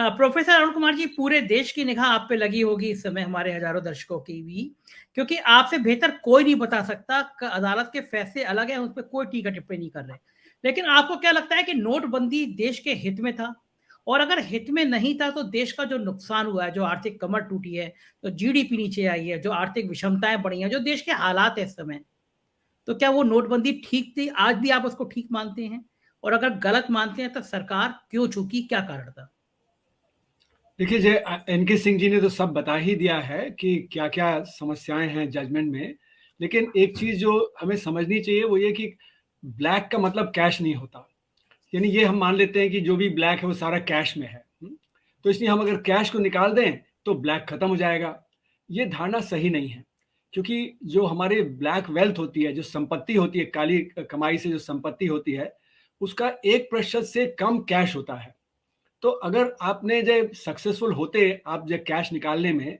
Professor Arun Kumar ji, पूरे देश की निगाह आप पे लगी होगी इस समय, हमारे हजारों दर्शकों की भी, क्योंकि आपसे बेहतर कोई नहीं बता सकता। अदालत के फैसले अलग हैं, उस पर कोई टीका टिप्पणी नहीं कर रहे। लेकिन आपको क्या लगता है कि नोटबंदी देश के हित में था? और अगर हित में नहीं था तो देश का जो नुकसान हुआ है, जो आर्थिक कमर टूटी है, जो जीडीपी नीचे आई है, जो आर्थिक विषमताएं बढ़ी हैं, जो देश के हालात है इस समय, तो क्या वो नोटबंदी ठीक थी? आज भी आप उसको ठीक मानते हैं? और अगर गलत मानते हैं तो सरकार क्यों चूकी, क्या कारण था? देखिए जे एनके सिंह जी ने तो सब बता ही दिया है कि क्या क्या समस्याएं हैं जजमेंट में। लेकिन एक चीज जो हमें समझनी चाहिए वो ये कि ब्लैक का मतलब कैश नहीं होता। यानी ये हम मान लेते हैं कि जो भी ब्लैक है वो सारा कैश में है। तो इसलिए हम अगर कैश को निकाल दें तो ब्लैक खत्म हो जाएगा। ये धारणा सही नहीं है, क्योंकि जो हमारे ब्लैक वेल्थ होती है, जो संपत्ति होती है, काली कमाई से जो संपत्ति होती है, उसका 1% से कम कैश होता है। तो अगर आपने जो सक्सेसफुल होते आप जो कैश निकालने में,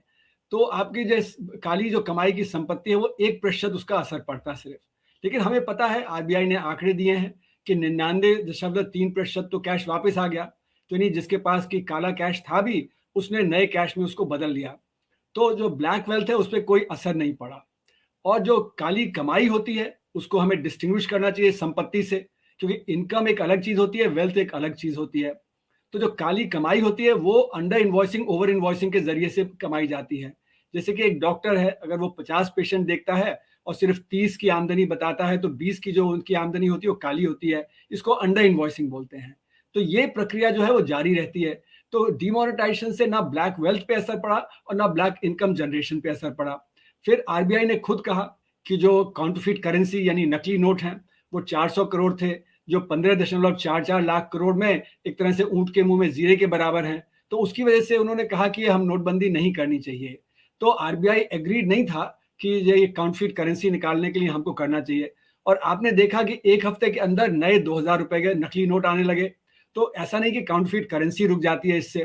तो आपकी जो काली जो कमाई की संपत्ति है वो 1% उसका असर पड़ता सिर्फ। लेकिन हमें पता है, आरबीआई ने आंकड़े दिए हैं कि 99.3% तो कैश वापस आ गया। तो नहीं, जिसके पास की काला कैश था भी, उसने नए कैश में उसको बदल लिया। तो जो ब्लैक वेल्थ है उस पर कोई असर नहीं पड़ा। और जो काली कमाई होती है उसको हमें डिस्टिंग्विश करना चाहिए संपत्ति से, क्योंकि इनकम एक अलग चीज होती है, वेल्थ एक अलग चीज होती है। तो जो काली कमाई होती है वो अंडर इन्वॉइसिंग, ओवर इन्वॉइसिंग के जरिए से कमाई जाती है। जैसे कि एक डॉक्टर है, अगर वो 50 पेशेंट देखता है और सिर्फ 30 की आमदनी बताता है, तो 20 की जो उनकी आमदनी होती है वो काली होती है। इसको अंडर इन्वॉइसिंग बोलते हैं। तो ये प्रक्रिया जो है वो जारी रहती है। तो डिमोनेटाइजेशन से ना ब्लैक वेल्थ पे असर पड़ा और ना ब्लैक इनकम जनरेशन पे असर पड़ा। फिर आरबीआई ने खुद कहा कि जो काउंटरफिट करेंसी यानी नकली नोट हैं वो 400 करोड़ थे, जो 15.44 लाख करोड़ में एक तरह से ऊंट के मुंह में जीरे के बराबर हैं। तो उसकी वजह से उन्होंने कहा कि हम नोटबंदी नहीं करनी चाहिए। तो आरबीआई एग्रीड नहीं था कि ये काउंटरफिट करेंसी निकालने के लिए हमको करना चाहिए। और आपने देखा कि एक हफ्ते के अंदर नए 2000 रुपए के नकली नोट आने लगे। तो ऐसा नहीं कि काउंटरफिट करेंसी रुक जाती है इससे।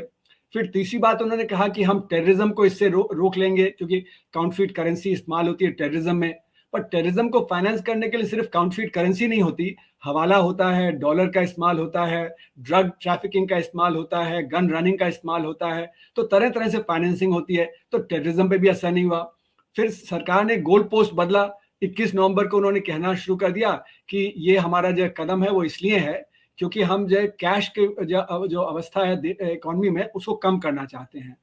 फिर तीसरी बात उन्होंने कहा कि हम टेररिज्म को इससे रोक लेंगे, क्योंकि काउंटरफिट करेंसी इस्तेमाल होती है टेररिज्म में। पर टेररिज्म को फाइनेंस करने के लिए सिर्फ काउंटरफिट करेंसी नहीं होती, हवाला होता है, डॉलर का इस्तेमाल होता है, ड्रग ट्रैफिकिंग का इस्तेमाल होता है, गन रनिंग का इस्तेमाल होता है। तो तरह तरह से फाइनेंसिंग होती है। तो टेररिज्म पे भी असर नहीं हुआ। फिर सरकार ने गोल पोस्ट बदला। 21 नवंबर को उन्होंने कहना शुरू कर दिया कि ये हमारा जो कदम है वो इसलिए है क्योंकि हम जो कैश के जो अवस्था है इकोनॉमी में उसको कम करना चाहते हैं।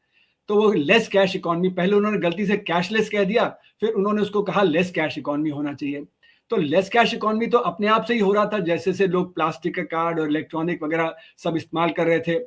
तो वो लेस कैश इकोनॉमी, पहले उन्होंने गलती से कैशलेस कह दिया, फिर उन्होंने उसको कहा लेस कैश इकोनॉमी होना चाहिए। तो लेस कैश इकोनॉमी तो अपने आप से ही हो रहा था, जैसे से लोग प्लास्टिक का कार्ड और इलेक्ट्रॉनिक वगैरह सब इस्तेमाल कर रहे थे।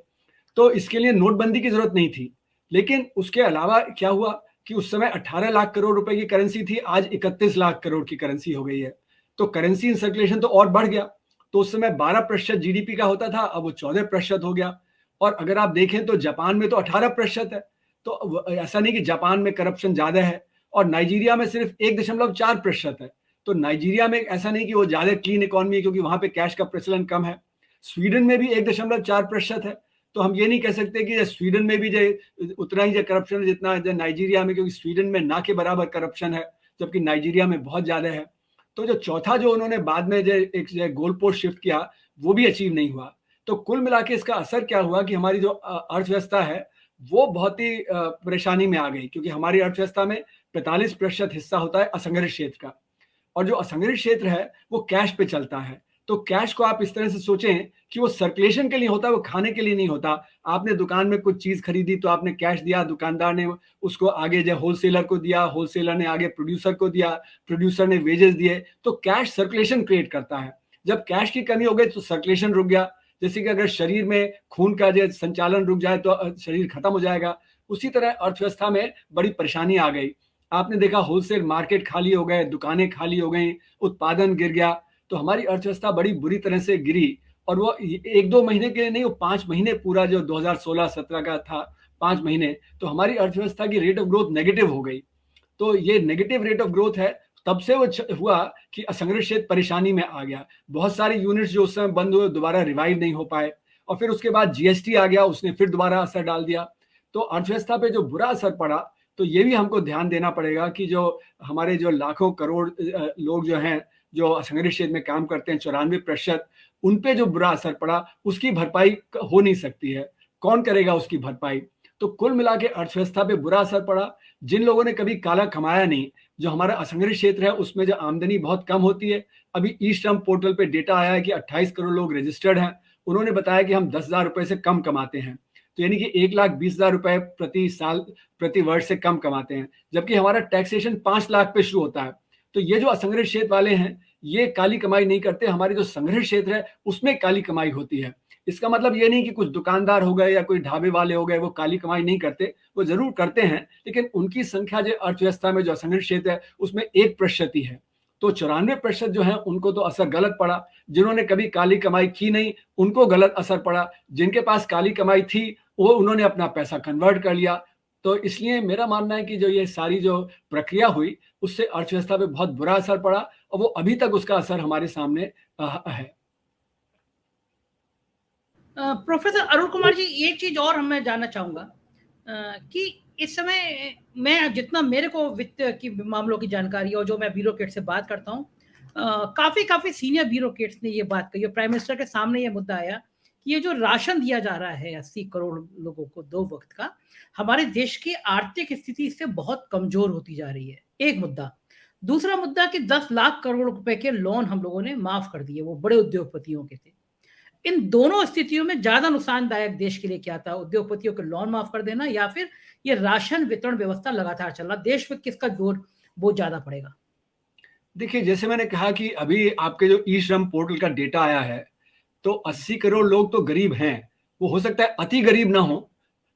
तो इसके लिए नोटबंदी की जरूरत नहीं थी। लेकिन उसके अलावा क्या हुआ कि उस समय 18 लाख करोड़ रुपए की करेंसी थी, आज 31 लाख करोड़ की करेंसी हो गई है। तो करेंसी इन सर्कुलेशन तो और बढ़ गया। तो उस समय 12% जीडीपी का होता था, अब वो 14% हो गया। और अगर आप देखें तो जापान में तो 18% है। तो ऐसा नहीं कि जापान में करप्शन ज्यादा है, और नाइजीरिया में सिर्फ 1.4% है। तो नाइजीरिया में ऐसा नहीं कि वो ज्यादा क्लीन इकोनॉमी है, क्योंकि वहां पे कैश का प्रचलन कम है। स्वीडन में भी 1.4% है। तो हम ये नहीं कह सकते कि स्वीडन में भी जो उतना ही जो करप्शन है जितना जो नाइजीरिया में, क्योंकि स्वीडन में ना के बराबर करप्शन है, जबकि नाइजीरिया में बहुत ज्यादा है। तो जो चौथा जो उन्होंने बाद में जो एक जो गोल पोस्ट शिफ्ट किया, वो भी अचीव नहीं हुआ। तो कुल मिला के इसका असर क्या हुआ कि हमारी जो अर्थव्यवस्था है वो बहुत ही परेशानी में आ गई, क्योंकि हमारी अर्थव्यवस्था में 45% हिस्सा होता है असंगठित क्षेत्र का। और जो असंगठित क्षेत्र है वो कैश पे चलता है। तो कैश को आप इस तरह से सोचें कि वो सर्कुलेशन के लिए होता है, वो खाने के लिए नहीं होता। आपने दुकान में कुछ चीज खरीदी तो आपने कैश दिया, दुकानदार ने उसको आगे जो होलसेलर को दिया, होलसेलर ने आगे प्रोड्यूसर को दिया, प्रोड्यूसर ने वेजेस दिए। तो कैश सर्कुलेशन क्रिएट करता है। जब कैश की कमी हो गई तो सर्कुलेशन रुक गया। जैसे कि अगर शरीर में खून का जो संचालन रुक जाए तो शरीर खत्म हो जाएगा। उसी तरह अर्थव्यवस्था में बड़ी परेशानी आ गई। आपने देखा होलसेल मार्केट खाली हो गए, दुकानें खाली हो गई, उत्पादन गिर गया। तो हमारी अर्थव्यवस्था बड़ी बुरी तरह से गिरी। और वो 1-2 महीने के लिए नहीं, वो 5 महीने पूरा जो 2016-17 का था, 5 महीने तो हमारी अर्थव्यवस्था की रेट ऑफ ग्रोथ नेगेटिव हो गई। तो ये नेगेटिव रेट ऑफ ग्रोथ है। तब से वो हुआ कि असंगठित क्षेत्र परेशानी में आ गया। बहुत सारे यूनिट्स जो उस समय बंद हुए दोबारा रिवाइव नहीं हो पाए। और फिर उसके बाद जीएसटी आ गया, उसने फिर दोबारा असर डाल दिया। तो अर्थव्यवस्था पे जो बुरा असर पड़ा, तो ये भी हमको ध्यान देना पड़ेगा कि जो हमारे जो लाखों करोड़ लोग जो हैं जो असंगठित क्षेत्र में काम करते हैं, 94%, उन पे जो बुरा असर पड़ा उसकी भरपाई हो नहीं सकती है। कौन करेगा उसकी भरपाई? तो कुल मिला के अर्थव्यवस्था पे बुरा असर पड़ा। जिन लोगों ने कभी काला कमाया नहीं, जो हमारा असंगठित क्षेत्र है उसमें जो आमदनी बहुत कम होती है, अभी ई श्रम पोर्टल पे डेटा आया है कि 28 करोड़ लोग रजिस्टर्ड हैं। उन्होंने बताया कि हम 10,000 रुपए से कम कमाते हैं, तो यानी कि 1,20,000 रुपए प्रति साल प्रति वर्ष से कम कमाते हैं, जबकि हमारा टैक्सेशन 5 लाख पे शुरू होता है। तो ये जो असंगठित क्षेत्र वाले हैं, ये काली कमाई नहीं करते, हमारे जो संगठित क्षेत्र है उसमें काली कमाई होती है। इसका मतलब ये नहीं कि कुछ दुकानदार हो गए या कोई ढाबे वाले हो गए वो काली कमाई नहीं करते, वो जरूर करते हैं, लेकिन उनकी संख्या जो अर्थव्यवस्था में जो असंगठित क्षेत्र है उसमें 1% ही है। तो 94% जो है उनको तो असर गलत पड़ा। जिन्होंने कभी काली कमाई की नहीं उनको गलत असर पड़ा, जिनके पास काली कमाई थी वो उन्होंने अपना पैसा कन्वर्ट कर लिया। तो इसलिए मेरा मानना है कि जो ये सारी जो प्रक्रिया हुई उससे अर्थव्यवस्था पे बहुत बुरा असर पड़ा और वो अभी तक उसका असर हमारे सामने है। प्रोफेसर अरुण कुमार जी, एक चीज और मैं जानना चाहूंगा कि इस समय मैं जितना मेरे को वित्त की मामलों की जानकारी और जो मैं ब्यूरोक्रेट से बात करता हूँ, काफी सीनियर ब्यूरोक्रेट्स ने ये बात कही, प्राइम मिनिस्टर के सामने ये मुद्दा आया कि ये जो राशन दिया जा रहा है 80 करोड़ लोगों को 2 वक्त का, हमारे देश की आर्थिक स्थिति इससे बहुत कमजोर होती जा रही है, एक मुद्दा। दूसरा मुद्दा कि 10 लाख करोड़ रुपए के लोन हम लोगों ने माफ कर दिए, वो बड़े उद्योगपतियों के थे। इन दोनों स्थितियों में ज्यादा नुकसानदायक देश के लिए क्या था, उद्योगपतियों के लोन माफ कर देना या फिर ये राशन वितरण व्यवस्था लगातार चलना? देश में किसका जोर बहुत ज्यादा पड़ेगा? देखिए, जैसे मैंने कहा कि अभी आपके जो ई श्रम पोर्टल का डेटा आया है, तो 80 करोड़ लोग तो गरीब हैं। वो हो सकता है अति गरीब ना हो,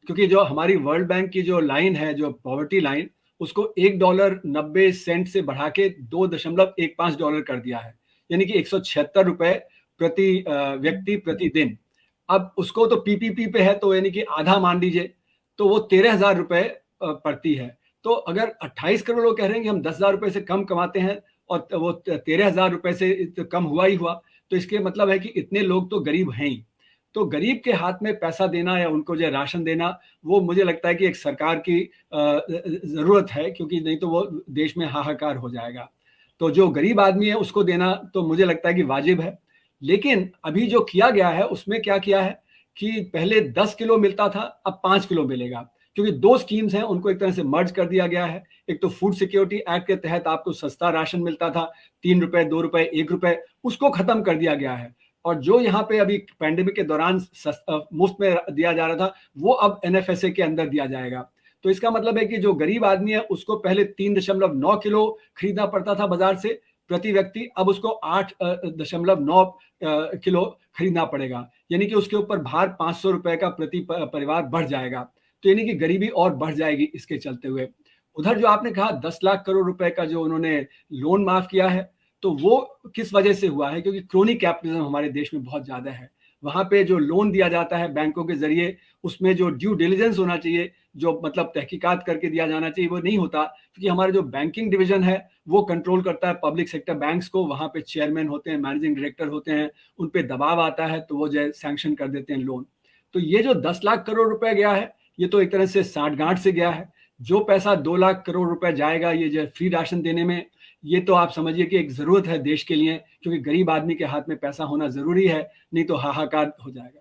क्योंकि जो हमारी वर्ल्ड बैंक की जो लाइन है, जो पॉवर्टी लाइन, उसको $1.90 से बढ़ा के $2.15 कर दिया है, यानी कि 176 रुपए प्रति व्यक्ति प्रतिदिन। अब उसको तो पीपीपी पे है, तो यानी कि आधा मान लीजिए, तो वो 13,000 रुपए पड़ती है। तो अगर 28 करोड़ लोग कह रहे हैं कि हम 10,000 रुपए से कम कमाते हैं और वो 13,000 रुपए से तो कम हुआ ही हुआ, तो इसके मतलब है कि इतने लोग तो गरीब हैं ही। तो गरीब के हाथ में पैसा देना या उनको जो राशन देना, वो मुझे लगता है कि एक सरकार की जरूरत है, क्योंकि नहीं तो वो देश में हाहाकार हो जाएगा। तो जो गरीब आदमी है उसको देना तो मुझे लगता है कि वाजिब है। लेकिन अभी जो किया गया है उसमें क्या किया है कि पहले 10 किलो मिलता था, अब 5 किलो मिलेगा, क्योंकि 2 स्कीम्स हैं, उनको एक तरह से मर्ज कर दिया गया है। एक तो फूड सिक्योरिटी एक्ट के तहत आपको सस्ता राशन मिलता था, 3 रुपए, 2 रुपए, 1 रुपए, उसको खत्म कर दिया गया है। और जो यहाँ पे अभी पैंडेमिक के दौरान मुफ्त में दिया जा रहा था, वो अब एनएफएसए के अंदर दिया जाएगा। तो इसका मतलब है कि जो गरीब आदमी है उसको पहले 3.9 किलो खरीदना पड़ता था बाजार से प्रति व्यक्ति, अब उसको 8.9 किलो खरीदना पड़ेगा, यानी कि उसके ऊपर भार 500 रुपए का प्रति परिवार बढ़ जाएगा। तो यानी कि गरीबी और बढ़ जाएगी इसके चलते हुए। उधर जो आपने कहा 10 लाख करोड़ रुपए का जो उन्होंने लोन माफ किया है, तो वो किस वजह से हुआ है? क्योंकि क्रोनी कैपिटलिज्म हमारे देश में बहुत ज्यादा है। वहां पे जो लोन दिया जाता है बैंकों के जरिए, उसमें जो ड्यू डिलिजेंस होना चाहिए, जो मतलब तहकीकात करके दिया जाना चाहिए, वो नहीं होता, क्योंकि हमारा जो बैंकिंग डिवीजन है वो कंट्रोल करता है पब्लिक सेक्टर बैंक्स को। वहां पे चेयरमैन होते हैं, मैनेजिंग डायरेक्टर होते हैं, उन पे दबाव आता है तो वो जो है सैंक्शन कर देते हैं लोन। तो ये जो 10 लाख करोड़ रुपए गया है, ये तो एक तरह से साठगांठ से गया है। जो पैसा 2 लाख करोड़ रुपए जाएगा ये जो फ्री राशन देने में, ये तो आप समझिए कि एक जरूरत है देश के लिए, क्योंकि गरीब आदमी के हाथ में पैसा होना जरूरी है, नहीं तो हाहाकार हो जाएगा।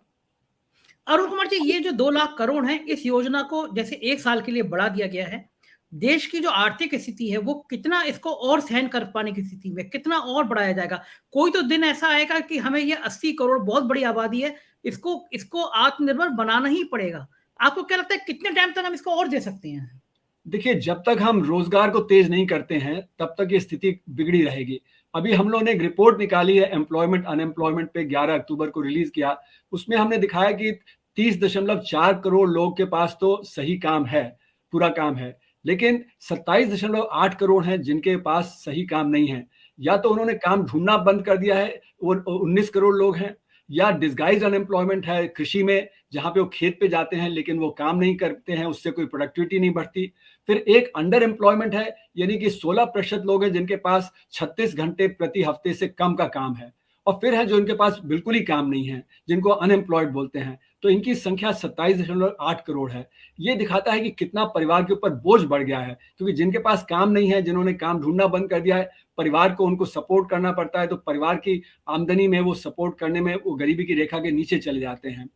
अरुण कुमार जी, ये जो 2 लाख करोड़ है, इस योजना को जैसे 1 साल के लिए बढ़ा दिया गया है, देश की जो आर्थिक स्थिति है वो कितना इसको और सहन कर पाने की स्थिति में कितना और बढ़ाया जाएगा? कोई तो दिन ऐसा आएगा कि हमें ये 80 करोड़ बहुत बड़ी आबादी है, इसको इसको आत्मनिर्भर बनाना ही पड़ेगा। आपको क्या लगता है कितने टाइम तक हम इसको और दे सकते हैं? देखिए, जब तक हम रोजगार को तेज नहीं करते हैं तब तक ये स्थिति बिगड़ी रहेगी। अभी हम लोगों ने एक रिपोर्ट निकाली है एम्प्लॉयमेंट अनएम्प्लॉयमेंट पे, 11 अक्टूबर को रिलीज किया। उसमें हमने दिखाया कि 30.4 करोड़ लोग के पास तो सही काम है, पूरा काम है, लेकिन 27.8 करोड़ हैं जिनके पास सही काम नहीं है। या तो उन्होंने काम ढूंढना बंद कर दिया है, वो 19 करोड़ लोग हैं, या डिस्गाइज अनएम्प्लॉयमेंट है कृषि में, जहां पे वो खेत पे जाते हैं लेकिन वो काम नहीं करते हैं, उससे कोई प्रोडक्टिविटी नहीं बढ़ती। फिर एक अंडर एम्प्लॉयमेंट है, यानी कि 16% लोग हैं जिनके पास 36 घंटे प्रति हफ्ते से कम का काम है। और फिर है जो इनके पास बिल्कुल ही काम नहीं है, जिनको अनएम्प्लॉयड बोलते हैं। तो इनकी संख्या 27.8 करोड़ है। ये दिखाता है कि कितना परिवार के ऊपर बोझ बढ़ गया है, क्योंकि जिनके पास काम नहीं है, जिन्होंने काम ढूंढना बंद कर दिया है, परिवार को उनको सपोर्ट करना पड़ता है, तो परिवार की आमदनी में वो सपोर्ट करने में वो गरीबी की रेखा के नीचे चले जाते हैं।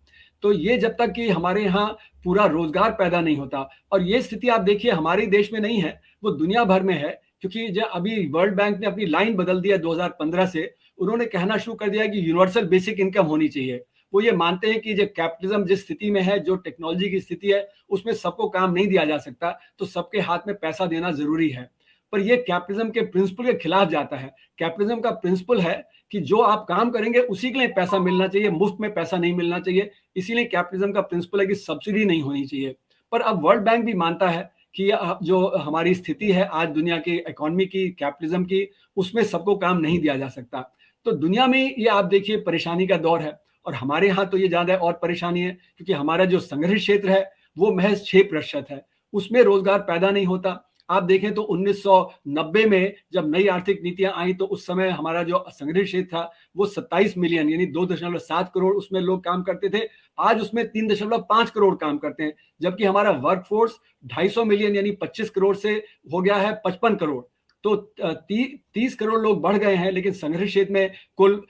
तो ये जब तक कि हमारे यहाँ पूरा रोजगार पैदा नहीं होता, और ये स्थिति आप देखिए हमारे देश में नहीं है, वो दुनिया भर में है, क्योंकि जो अभी वर्ल्ड बैंक ने अपनी लाइन बदल दिया 2015 से, उन्होंने कहना शुरू कर दिया कि यूनिवर्सल बेसिक इनकम होनी चाहिए। वो ये मानते हैं कि जो कैपिटलिज्म जिस स्थिति में है, जो टेक्नोलॉजी की स्थिति है, उसमें सबको काम नहीं दिया जा सकता, तो सबके हाथ में पैसा देना जरूरी है। पर ये कैपिटलिज्म के प्रिंसिपल के खिलाफ जाता है। कैपिटलिज्म का प्रिंसिपल है कि जो आप काम करेंगे उसी के लिए पैसा मिलना चाहिए, मुफ्त में पैसा नहीं मिलना चाहिए। इसीलिए कैपिटलिज्म का प्रिंसिपल है कि सब्सिडी नहीं होनी चाहिए। पर अब वर्ल्ड बैंक भी मानता है कि जो हमारी स्थिति है आज दुनिया की इकोनॉमी की, कैपिटलिज्म की, उसमें सबको काम नहीं दिया जा सकता। तो दुनिया में ये आप देखिए परेशानी का दौर है, और हमारे यहाँ तो ये ज्यादा और परेशानी है, क्योंकि हमारा जो संग्रहित क्षेत्र है वो महज 6% है, उसमें रोजगार पैदा नहीं होता। आप देखें तो 1990 में जब नई आर्थिक नीतियां आई, तो उस समय हमारा जो संग्रहित क्षेत्र था वो 27 मिलियन यानी 2.7 करोड़ उसमें लोग काम करते थे। आज उसमें 3.5 करोड़ काम करते हैं, जबकि हमारा वर्कफोर्स 250 मिलियन यानी 25 करोड़ से हो गया है 55 करोड़। तो 30 करोड़ लोग बढ़ गए हैं, लेकिन संग्रहित क्षेत्र में कुल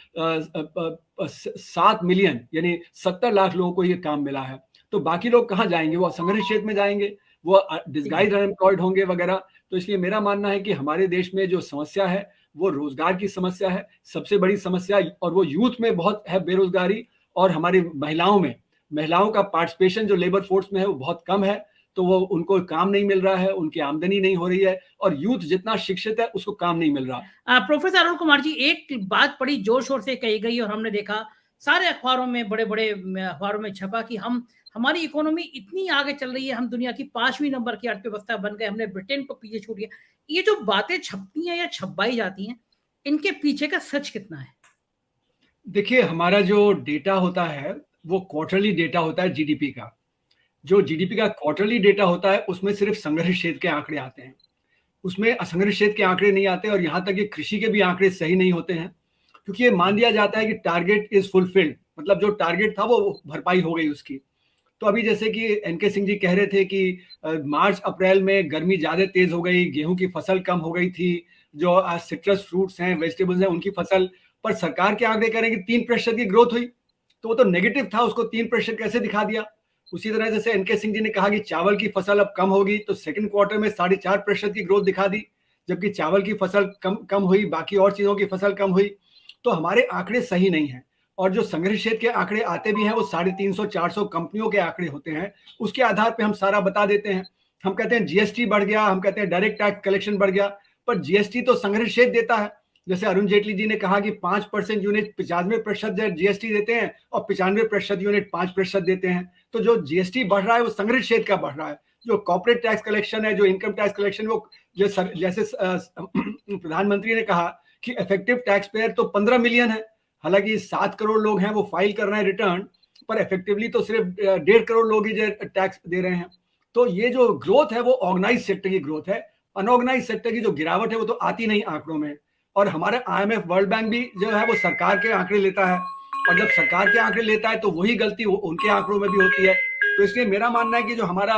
7 मिलियन यानी 70 लाख लोगों को ये काम मिला है। तो बाकी लोग कहाँ जाएंगे? वो संग्रहित क्षेत्र में जाएंगे, वो डिस्गाइज अनएम्प्लॉयड होंगे वगैरह। तो इसलिए मेरा मानना है कि हमारे देश में जो समस्या है वो रोजगार की समस्या है, सबसे बड़ी समस्या, और वो यूथ में बहुत है बेरोजगारी, और हमारी महिलाओं का पार्टिसिपेशन जो लेबर फोर्स में है वो बहुत कम है। तो वो उनको काम नहीं मिल रहा है, उनकी आमदनी नहीं हो रही है, और यूथ जितना शिक्षित है उसको काम नहीं मिल रहा। प्रोफेसर अरुण कुमार जी, एक बात बड़ी जोर शोर से कही गई और हमने देखा सारे अखबारों में, बड़े बड़े अखबारों में छपा कि हमारी इकोनॉमी इतनी आगे चल रही है, हम दुनिया की 5वीं नंबर की अर्थव्यवस्था बन गए, हमने ब्रिटेन को पीछे छूट दिया। ये जो बातें छपती हैं या छपाई जाती हैं, इनके पीछे का सच कितना है? देखिए, हमारा जो डेटा होता है वो क्वार्टरली डेटा होता है जीडीपी का। जो जीडीपी का क्वार्टरली डेटा होता है उसमें सिर्फ संग्रहित क्षेत्र के आंकड़े आते हैं, उसमें असंग्रहित क्षेत्र के आंकड़े नहीं आते, और यहाँ तक कि कृषि के भी आंकड़े सही नहीं होते हैं, क्योंकि ये मान लिया जाता है कि टारगेट इज फुलफिल्ड, मतलब जो टारगेट था वो भरपाई हो गई उसकी। तो अभी जैसे कि एनके सिंह जी कह रहे थे कि मार्च अप्रैल में गर्मी ज्यादा तेज हो गई, गेहूं की फसल कम हो गई थी, जो सिट्रस फ्रूट्स हैं, वेजिटेबल्स हैं, उनकी फसल, पर सरकार के आंकड़े कह रहे हैं कि 3% की ग्रोथ हुई। तो वो तो नेगेटिव था, उसको 3% कैसे दिखा दिया? उसी तरह जैसे एनके सिंह जी ने कहा कि चावल की फसल अब कम होगी, तो सेकंड क्वार्टर में 4.5% की ग्रोथ दिखा दी, जबकि चावल की फसल कम हुई, बाकी और चीजों की फसल कम हुई। तो हमारे आंकड़े सही नहीं है, और जो संग्रहित क्षेत्र के आंकड़े आते भी हैं वो 350-400 कंपनियों के आंकड़े होते हैं, उसके आधार पे हम सारा बता देते हैं। हम कहते हैं जीएसटी बढ़ गया, हम कहते हैं डायरेक्ट टैक्स कलेक्शन बढ़ गया, पर जीएसटी तो संग्रहित क्षेत्र देता है। जैसे अरुण जेटली जी ने कहा कि 5% यूनिट 95% जीएसटी देते हैं, और 95% यूनिट 5% देते हैं। तो जो जीएसटी बढ़ रहा है वो संग्रहित क्षेत्र का बढ़ रहा है। जो कॉर्पोरेट टैक्स कलेक्शन है, जो इनकम टैक्स कलेक्शन, वो जैसे प्रधानमंत्री ने कहा कि इफेक्टिव टैक्स पेयर तो 15 मिलियन है, हालांकि 7 करोड़ लोग हैं वो फाइल कर रहे हैं रिटर्न, पर इफेक्टिवली तो सिर्फ 1.5 करोड़ लोग ही टैक्स दे रहे हैं। तो ये जो ग्रोथ है वो ऑर्गेनाइज सेक्टर की ग्रोथ है, अनऑर्गेनाइज सेक्टर की जो गिरावट है वो तो आती नहीं आंकड़ों में। और हमारा IMF वर्ल्ड बैंक भी जो है वो सरकार के आंकड़े लेता है, और जब सरकार के आंकड़े लेता है तो वही गलती उनके आंकड़ों में भी होती है। तो इसलिए मेरा मानना है कि जो हमारा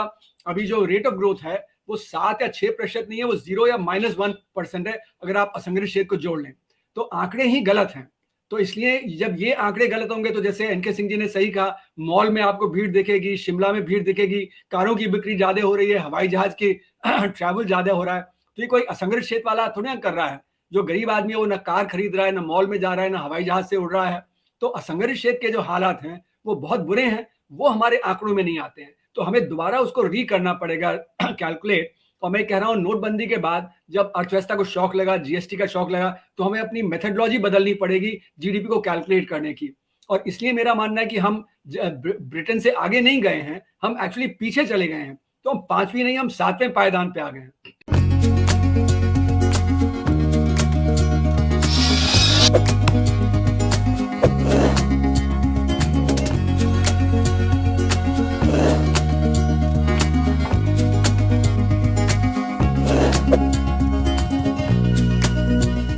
अभी जो रेट ऑफ ग्रोथ है वो 7 या 6% नहीं है, वो 0 या -1% है, अगर आप असंगठित क्षेत्र को जोड़ लें। तो आंकड़े ही गलत हैं। तो इसलिए जब ये आंकड़े गलत होंगे, तो जैसे एनके सिंह जी ने सही कहा, मॉल में आपको भीड़ दिखेगी, शिमला में भीड़ दिखेगी, कारों की बिक्री ज्यादा हो रही है, हवाई जहाज की ट्रैवल ज्यादा हो रहा है। तो ये कोई असंगठित क्षेत्र वाला थोड़ी ना कर रहा है। जो गरीब आदमी है वो ना कार खरीद रहा है, ना मॉल में जा रहा है, ना हवाई जहाज से उड़ रहा है। तो असंगठित क्षेत्र के जो हालात हैं वो बहुत बुरे हैं, वो हमारे आंकड़ों में नहीं आते हैं। तो हमें दोबारा उसको री करना पड़ेगा कैलकुलेट। और मैं कह रहा हूँ नोटबंदी के बाद जब अर्थव्यवस्था को शॉक लगा, जीएसटी का शॉक लगा, तो हमें अपनी मेथडोलॉजी बदलनी पड़ेगी जीडीपी को कैलकुलेट करने की। और इसलिए मेरा मानना है कि हम ब्रिटेन से आगे नहीं गए हैं, हम एक्चुअली पीछे चले गए हैं। तो हम 5वीं नहीं, हम 7वें पायदान पे आ गए हैं।